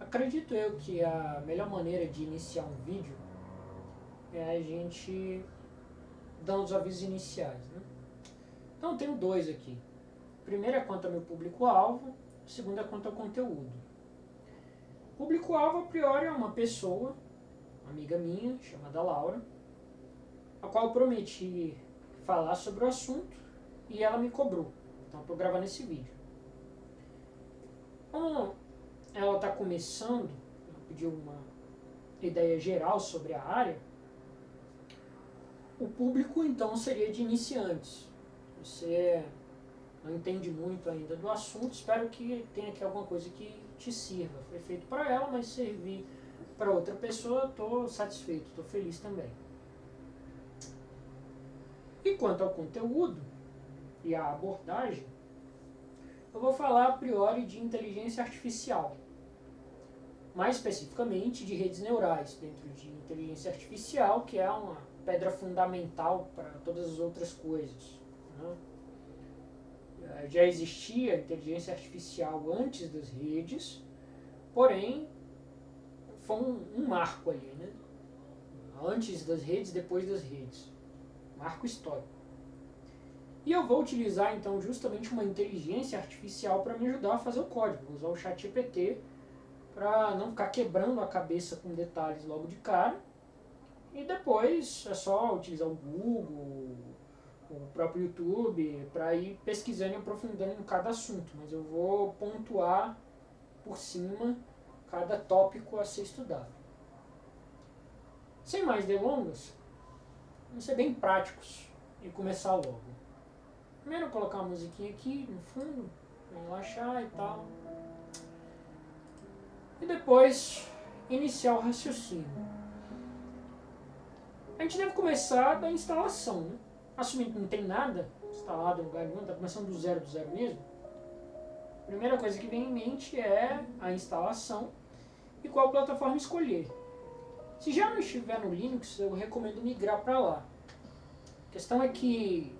Acredito eu que a melhor maneira de iniciar um vídeo é a gente dando os avisos iniciais, né? Então eu tenho dois aqui. O primeiro é quanto ao meu público-alvo, o segundo é quanto ao conteúdo. O público-alvo, a priori, é uma pessoa, uma amiga minha, chamada Laura, a qual eu prometi falar sobre o assunto e ela me cobrou. Então eu estou gravando esse vídeo. Como ela está começando, ela pediu uma ideia geral sobre a área, o público então seria de iniciantes. Você não entende muito ainda do assunto, espero que tenha aqui alguma coisa que te sirva. Foi feito para ela, mas servir para outra pessoa, estou satisfeito, estou feliz também. E quanto ao conteúdo e à abordagem, eu vou falar a priori de inteligência artificial, mais especificamente de redes neurais, dentro de inteligência artificial, que é uma pedra fundamental para todas as outras coisas, né? Já existia inteligência artificial antes das redes, porém foi um marco ali, né? Antes das redes, depois das redes. Marco histórico. E eu vou utilizar então justamente uma inteligência artificial para me ajudar a fazer o código. Vou usar o ChatGPT para não ficar quebrando a cabeça com detalhes logo de cara. E depois é só utilizar o Google, o próprio YouTube, para ir pesquisando e aprofundando em cada assunto. Mas eu vou pontuar por cima cada tópico a ser estudado. Sem mais delongas, vamos ser bem práticos e começar logo. Primeiro colocar uma musiquinha aqui no fundo, para relaxar e tal. E depois iniciar o raciocínio. A gente deve começar da instalação, né? Assumindo que não tem nada instalado em lugar nenhum, está começando do zero mesmo. A primeira coisa que vem em mente é a instalação e qual plataforma escolher. Se já não estiver no Linux, eu recomendo migrar para lá. A questão é que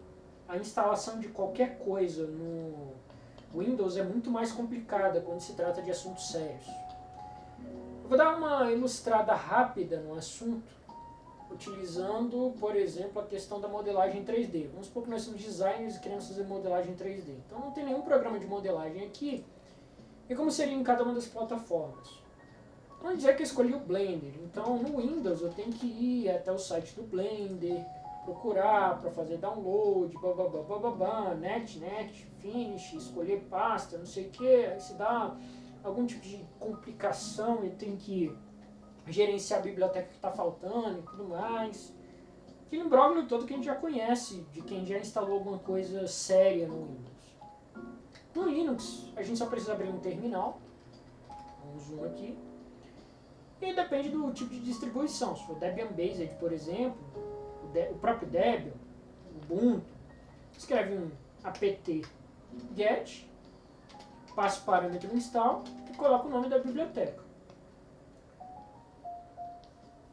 a instalação de qualquer coisa no Windows é muito mais complicada quando se trata de assuntos sérios. Eu vou dar uma ilustrada rápida no assunto, utilizando, por exemplo, a questão da modelagem 3D. Vamos supor que nós somos designers e queremos fazer modelagem 3D. Então não tem nenhum programa de modelagem aqui. E como seria em cada uma das plataformas? Vamos dizer que eu escolhi o Blender. Então no Windows eu tenho que ir até o site do Blender, procurar para fazer download, net, finish, escolher pasta, não sei o que, aí se dá algum tipo de complicação e tem que gerenciar a biblioteca que está faltando e tudo mais. Aquele imbróglio todo que a gente já conhece, de quem já instalou alguma coisa séria no Windows. No Linux, a gente só precisa abrir um terminal, vamos um aqui, e depende do tipo de distribuição. Se for Debian Based, por exemplo, o próprio Debian, o Ubuntu, escreve um apt get, passa o parâmetro install e coloca o nome da biblioteca.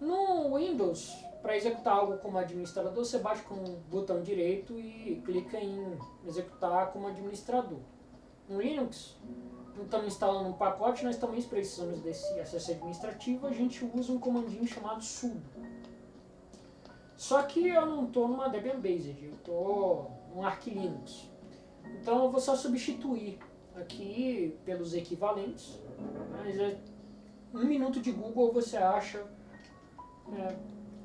No Windows, para executar algo como administrador, você bate com o botão direito e clica em executar como administrador. No Linux, não estamos instalando um pacote, nós também precisamos desse acesso administrativo, a gente usa um comandinho chamado sudo. Só que eu não estou numa Debian Based, eu estou num Arch Linux. Então eu vou só substituir aqui pelos equivalentes. Mas é 1 minuto de Google você acha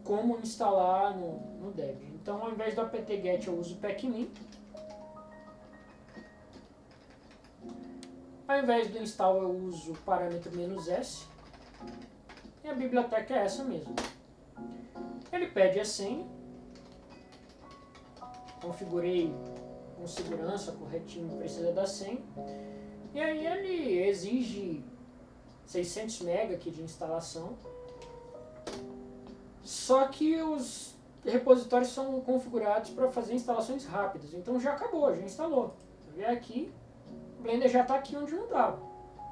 como instalar no Debian. Então ao invés do apt-get eu uso o pacmin. Ao invés do install eu uso o parâmetro "-s". E a biblioteca é essa mesmo. Ele pede a senha. Configurei com segurança, corretinho, precisa da senha. E aí ele exige 600 MB aqui de instalação. Só que os repositórios são configurados para fazer instalações rápidas. Então já acabou, já instalou. Você vê aqui, o Blender já está aqui onde não estava.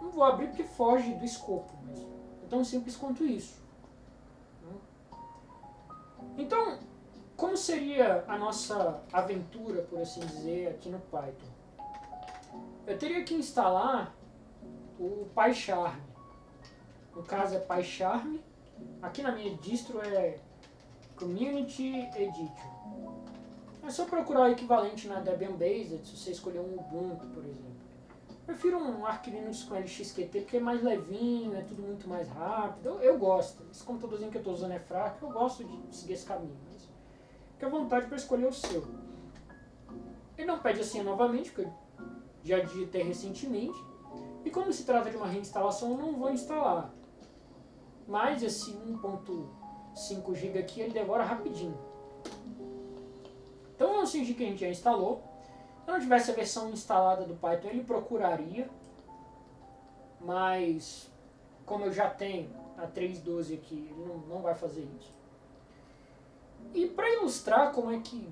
Não vou abrir porque foge do escopo, mas é tão simples quanto isso. Então, como seria a nossa aventura, por assim dizer, aqui no Python? Eu teria que instalar o PyCharm. no caso é PyCharm. Aqui na minha distro é Community Edition. É só procurar o equivalente na Debian Basic, se você escolher um Ubuntu, por exemplo. Eu prefiro um Arch Linux com LXQT porque é mais levinho, é tudo muito mais rápido. Eu gosto. Esse computadorzinho que eu estou usando é fraco, eu gosto de seguir esse caminho. Mas fique à vontade para escolher o seu. Ele não pede a senha novamente, porque eu já digitei recentemente. E como se trata de uma reinstalação, eu não vou instalar. Mas esse 1.5 GB aqui ele devora rapidinho. Então vamos fingir que a gente já instalou. Se não tivesse a versão instalada do Python, ele procuraria. Mas como eu já tenho a 3.12 aqui, ele não vai fazer isso. E para ilustrar como é que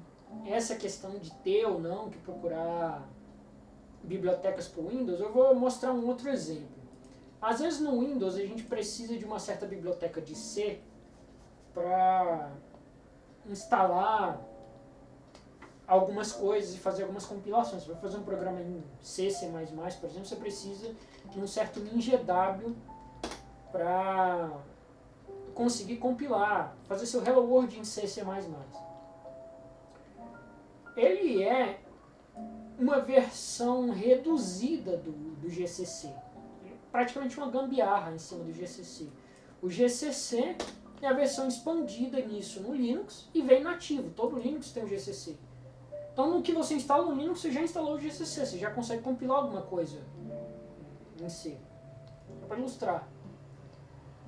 essa questão de ter ou não que procurar bibliotecas para o Windows, eu vou mostrar um outro exemplo. Às vezes no Windows a gente precisa de uma certa biblioteca de C para instalar algumas coisas e fazer algumas compilações. Você vai fazer um programa em C, C++, por exemplo, você precisa de um certo NinjaW para conseguir compilar, fazer seu Hello World em C, C++. Ele é uma versão reduzida do GCC. Praticamente uma gambiarra em cima do GCC. O GCC é a versão expandida nisso no Linux e vem nativo. Todo Linux tem o GCC. Então, no que você instala no Linux, você já instalou o GCC. Você já consegue compilar alguma coisa em C. É para ilustrar.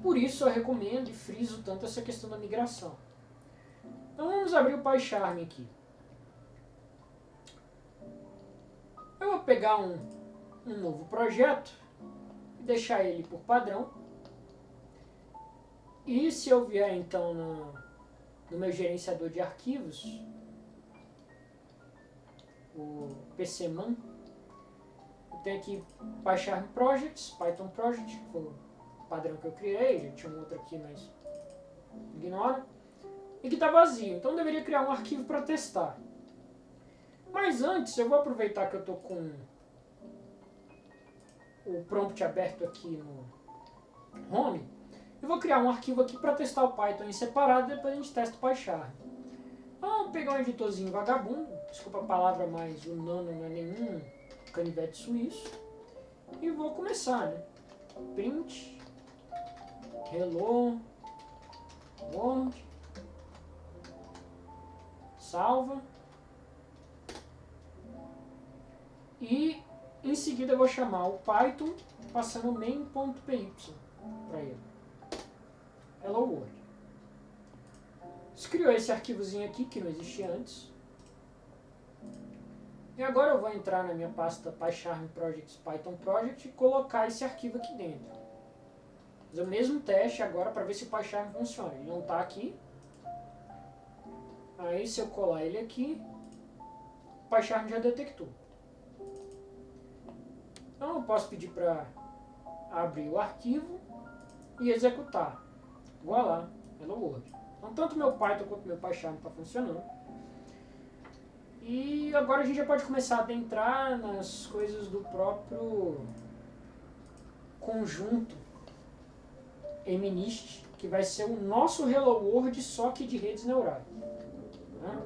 Por isso, eu recomendo e friso tanto essa questão da migração. Então, vamos abrir o PyCharm aqui. Eu vou pegar um novo projeto e deixar ele por padrão. E se eu vier então no meu gerenciador de arquivos, o PCman, eu tenho aqui PyCharm Projects, Python Project, que foi o padrão que eu criei, já tinha um outro aqui, mas ignora, e que está vazio, então eu deveria criar um arquivo para testar. Mas antes, eu vou aproveitar que eu estou com o prompt aberto aqui no Home, e vou criar um arquivo aqui para testar o Python em separado, depois a gente testa o PyCharm. Então, vou pegar um editorzinho vagabundo, desculpa a palavra, mas o nano não é nenhum canivete suíço, e vou começar, né? Print, hello, world, salva, e em seguida eu vou chamar o Python passando main.py para ele. Hello World. Isso criou esse arquivozinho aqui que não existia antes. E agora eu vou entrar na minha pasta PyCharm Projects Python Project e colocar esse arquivo aqui dentro. Fazer o mesmo teste agora para ver se o PyCharm funciona. Ele não está aqui. Aí se eu colar ele aqui, o PyCharm já detectou. Então eu posso pedir para abrir o arquivo e executar. Voilá, Hello World. Então tanto meu Python quanto meu PyCharm está funcionando. E agora a gente já pode começar a adentrar nas coisas do próprio conjunto MNIST, que vai ser o nosso Hello World só que de redes neurais. Né?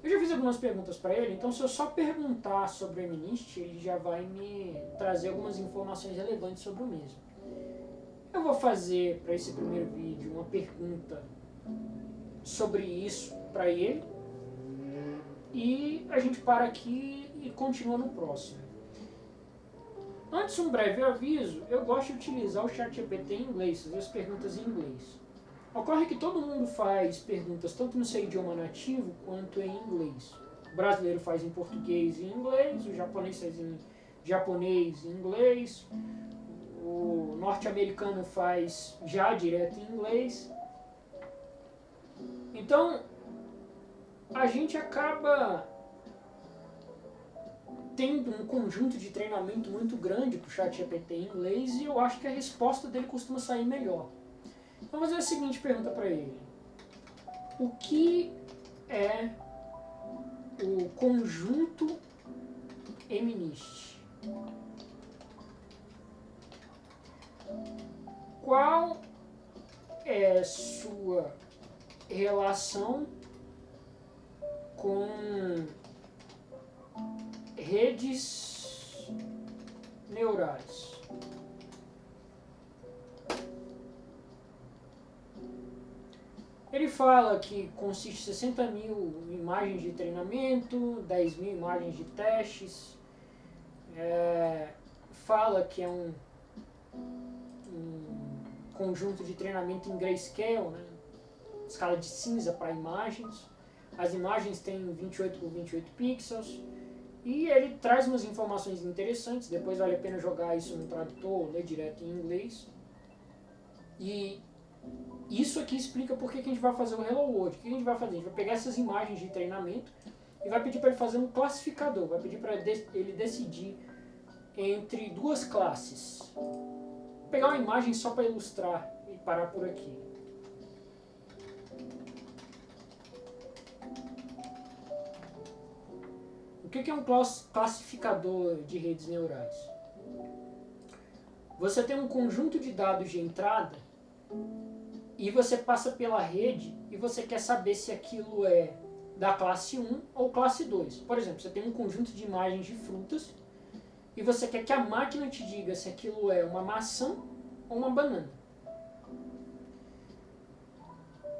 Eu já fiz algumas perguntas para ele, então se eu só perguntar sobre o MNIST, ele já vai me trazer algumas informações relevantes sobre o mesmo. Eu vou fazer para esse primeiro vídeo uma pergunta sobre isso para ele e a gente para aqui e continua no próximo. Antes, um breve aviso, eu gosto de utilizar o ChatGPT em inglês, fazer as perguntas em inglês. Ocorre que todo mundo faz perguntas tanto no seu idioma nativo quanto em inglês. O brasileiro faz em português e em inglês, o japonês faz em japonês e inglês, o norte-americano faz já direto em inglês. Então, a gente acaba tendo um conjunto de treinamento muito grande para o ChatGPT em inglês e eu acho que a resposta dele costuma sair melhor. Então, vou fazer a seguinte pergunta para ele. O que é o conjunto MNIST? qual é sua relação com redes neurais? Ele fala que consiste em 60 mil imagens de treinamento, 10 mil imagens de testes. Fala que é um conjunto de treinamento em grayscale, né? Escala de cinza para imagens. As imagens têm 28 por 28 pixels. E ele traz umas informações interessantes. Depois vale a pena jogar isso no tradutor, ler direto em inglês. E isso aqui explica por que a gente vai fazer o Hello World. O que a gente vai fazer? A gente vai pegar essas imagens de treinamento e vai pedir para ele fazer um classificador. Vai pedir para ele decidir entre duas classes. Vou pegar uma imagem só para ilustrar e parar por aqui. O que é um classificador de redes neurais? Você tem um conjunto de dados de entrada e você passa pela rede e você quer saber se aquilo é da classe 1 ou classe 2. Por exemplo, você tem um conjunto de imagens de frutas e você quer que a máquina te diga se aquilo é uma maçã ou uma banana.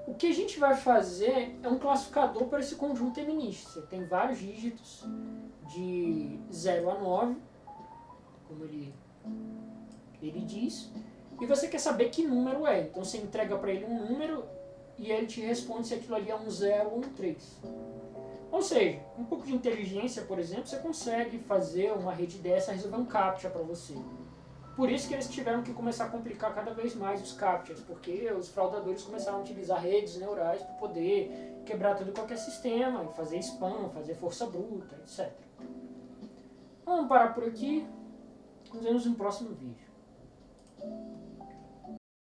O que a gente vai fazer é um classificador para esse conjunto MNIST. Você tem vários dígitos de 0 a 9, como ele diz, e você quer saber que número é. Então você entrega para ele um número e ele te responde se aquilo ali é um 0 ou um 3. Ou seja, um pouco de inteligência, por exemplo, você consegue fazer uma rede dessa resolver um CAPTCHA para você. Por isso que eles tiveram que começar a complicar cada vez mais os CAPTCHAs, porque os fraudadores começaram a utilizar redes neurais para poder quebrar todo e qualquer sistema, fazer spam, fazer força bruta, etc. Vamos parar por aqui, nos vemos no próximo vídeo.